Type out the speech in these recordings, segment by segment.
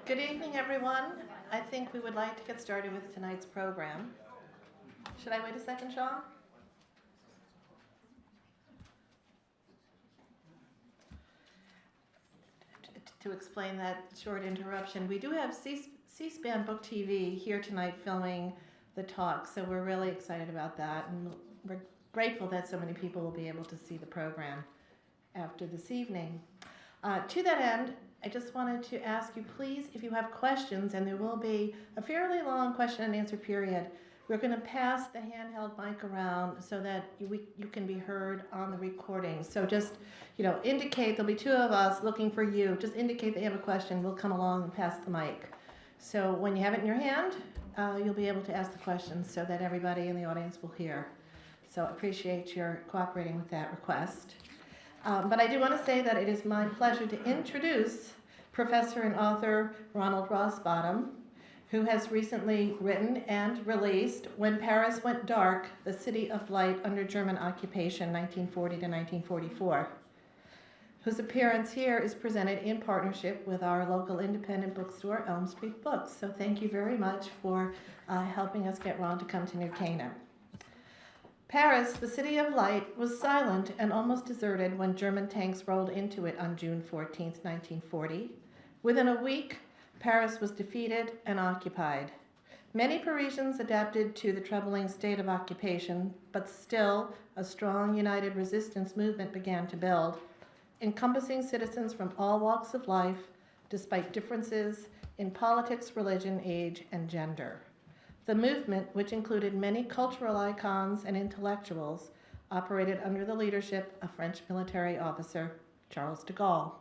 Good evening, everyone. I think we would like to get started with tonight's program. Should I wait a second, Sean? To explain that short interruption, we do have C-SPAN Book TV here tonight filming the talk, so we're really excited about that, and we're grateful that so many people will be able to see the program after this evening. To that end, I just wanted to ask you, please, if you have questions, and there will be a fairly long question and answer period, we're going to pass the handheld mic around so that you can be heard on the recording. So just, indicate, there'll be two of us looking for you. Just indicate that you have a question. We'll come along and pass the mic. So when you have it in your hand, you'll be able to ask the question so that everybody in the audience will hear. So I appreciate your cooperating with that request. But I do want to say that it is my pleasure to introduce Professor and author Ronald Rosbottom, who has recently written and released When Paris Went Dark, The City of Light Under German Occupation, 1940 to 1944, whose appearance here is presented in partnership with our local independent bookstore, Elm Street Books. So thank you very much for helping us get Ron to come to New Canaan. Paris, the City of Light, was silent and almost deserted when German tanks rolled into it on June 14, 1940. Within a week, Paris was defeated and occupied. Many Parisians adapted to the troubling state of occupation, but still a strong united resistance movement began to build, encompassing citizens from all walks of life, despite differences in politics, religion, age, and gender. The movement, which included many cultural icons and intellectuals, operated under the leadership of French military officer Charles de Gaulle.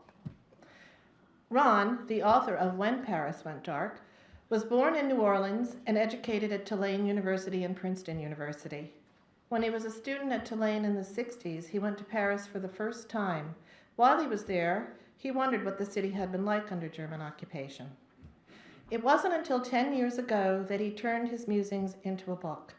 Ron, the author of When Paris Went Dark, was born in New Orleans and educated at Tulane University and Princeton University. When he was a student at Tulane in the 60s, he went to Paris for the first time. While he was there, he wondered what the city had been like under German occupation. It wasn't until 10 years ago that he turned his musings into a book.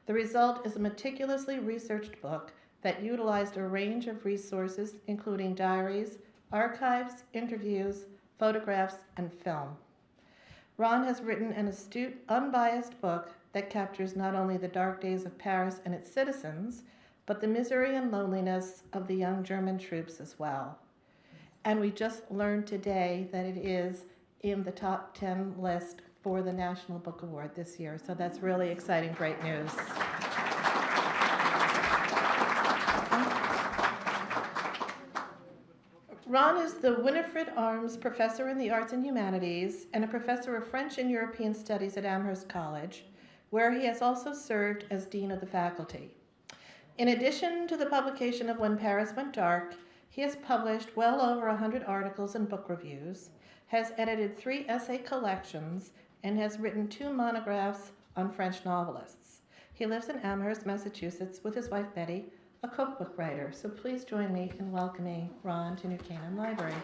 The result is a meticulously researched book that utilized a range of resources, including diaries, archives, interviews, photographs, and film. Ron has written an astute, unbiased book that captures not only the dark days of Paris and its citizens, but the misery and loneliness of the young German troops as well. And we just learned today that it is in the top 10 list for the National Book Award this year. So that's really exciting, great news. Ron is the Winifred Arms Professor in the Arts and Humanities and a Professor of French and European Studies at Amherst College, where he has also served as Dean of the Faculty. In addition to the publication of When Paris Went Dark, he has published well over 100 articles and book reviews, has edited 3 essay collections, and has written 2 monographs on French novelists. He lives in Amherst, Massachusetts, with his wife Betty, a cookbook writer. So please join me in welcoming Ron to New Canaan Library.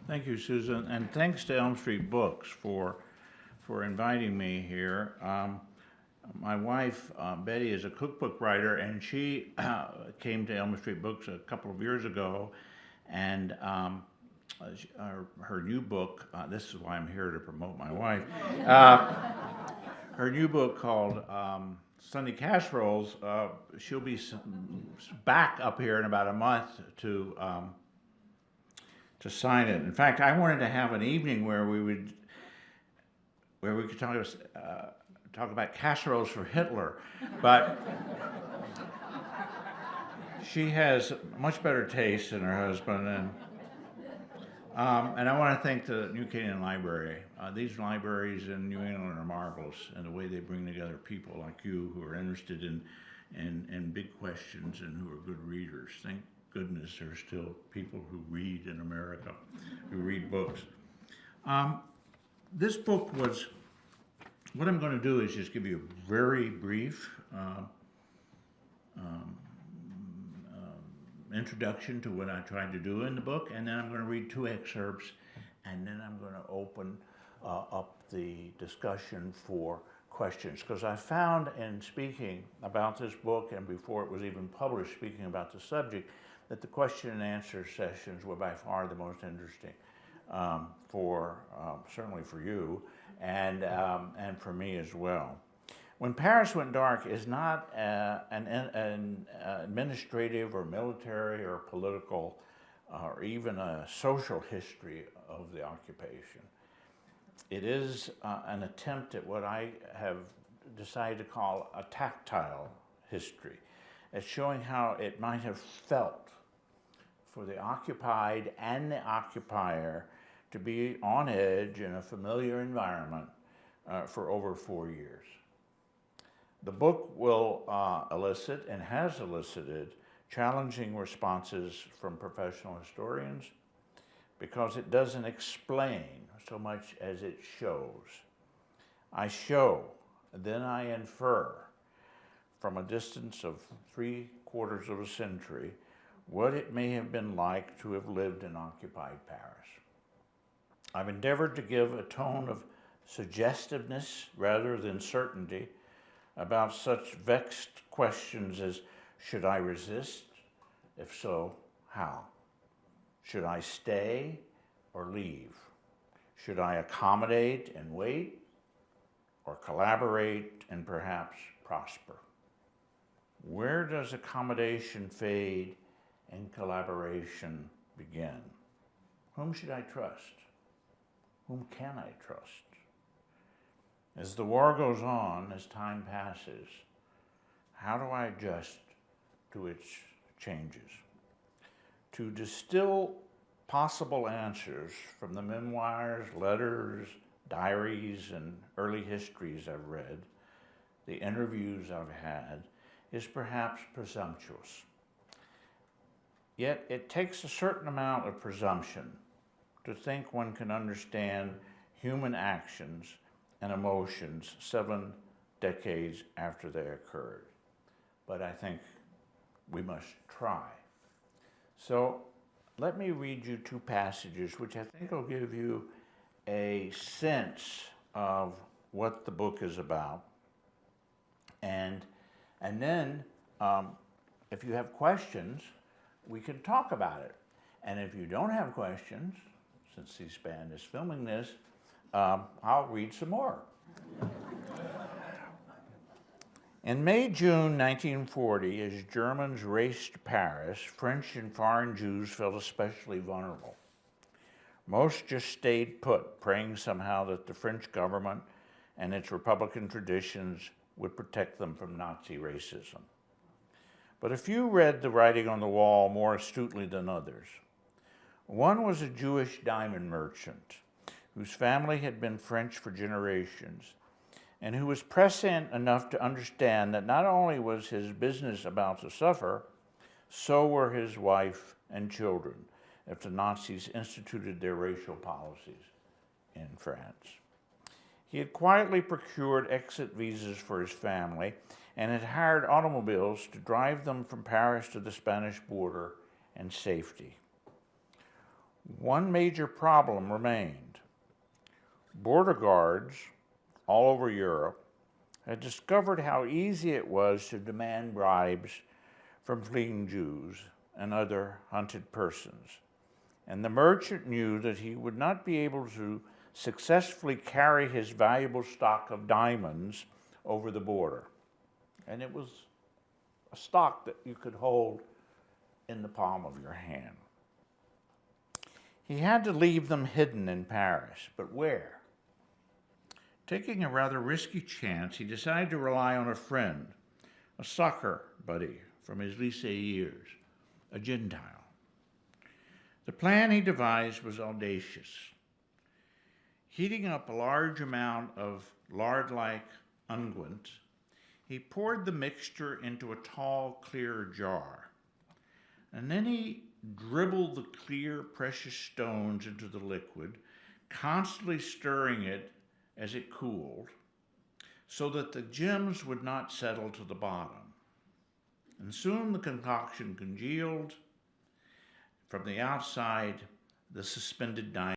Thank you, Susan, and thanks to Elm Street Books for inviting me here. My wife, Betty, is a cookbook writer, and she came to Elm Street Books a couple of years ago, and her new book, this is why I'm here to promote my wife, her new book called Sunday Casseroles, she'll be back up here in about a month to sign it. In fact, I wanted to have an evening where we could talk about casseroles for Hitler, but she has much better taste than her husband, and I want to thank the New Canaan Library. These libraries in New England are marvelous, and the way they bring together people like you who are interested in big questions and who are good readers. Thank goodness there's still people who read in America, who read books. This book was, what I'm going to do is just give you a very brief introduction to what I tried to do in the book, and then I'm going to read 2 excerpts, and then I'm going to open up the discussion for questions, because I found in speaking about this book and before it was even published, speaking about the subject, that the question and answer sessions were by far the most interesting certainly for you and for me as well. When Paris Went Dark is not an administrative or military or political or even a social history of the occupation. It is an attempt at what I have decided to call a tactile history. It's showing how it might have felt for the occupied and the occupier to be on edge in a familiar environment for over 4 years. The book will elicit and has elicited challenging responses from professional historians because it doesn't explain so much as it shows. I show, then I infer from a distance of 3/4 of a century what it may have been like to have lived in occupied Paris. I've endeavored to give a tone of suggestiveness rather than certainty about such vexed questions as, should I resist? If so, how? Should I stay or leave? Should I accommodate and wait, or collaborate and perhaps prosper? Where does accommodation fade and collaboration begin? Whom should I trust? Whom can I trust? As the war goes on, as time passes, how do I adjust to its changes? To distill possible answers from the memoirs, letters, diaries, and early histories I've read, the interviews I've had, is perhaps presumptuous. Yet it takes a certain amount of presumption to think one can understand human actions and emotions 7 decades after they occurred. But I think we must try. So let me read you 2 passages which I think will give you a sense of what the book is about. And then if you have questions, we can talk about it. And if you don't have questions, since C-SPAN is filming this, I'll read some more. In May-June 1940, as Germans raced Paris, French and foreign Jews felt especially vulnerable. Most just stayed put, praying somehow that the French government and its Republican traditions would protect them from Nazi racism. But a few read the writing on the wall more astutely than others. One was a Jewish diamond merchant whose family had been French for generations, and who was prescient enough to understand that not only was his business about to suffer, so were his wife and children if the Nazis instituted their racial policies in France. He had quietly procured exit visas for his family and had hired automobiles to drive them from Paris to the Spanish border in safety. One major problem remained. Border guards all over Europe had discovered how easy it was to demand bribes from fleeing Jews and other hunted persons. And the merchant knew that he would not be able to successfully carry his valuable stock of diamonds over the border. And it was a stock that you could hold in the palm of your hand. He had to leave them hidden in Paris, but where? Taking a rather risky chance, he decided to rely on a friend, a soccer buddy from his lycée years, a Gentile. The plan he devised was audacious. Heating up a large amount of lard-like unguent, he poured the mixture into a tall, clear jar, and then he dribbled the clear, precious stones into the liquid, constantly stirring it as it cooled, so that the gems would not settle to the bottom. And soon the concoction congealed. From the outside, the suspended diamond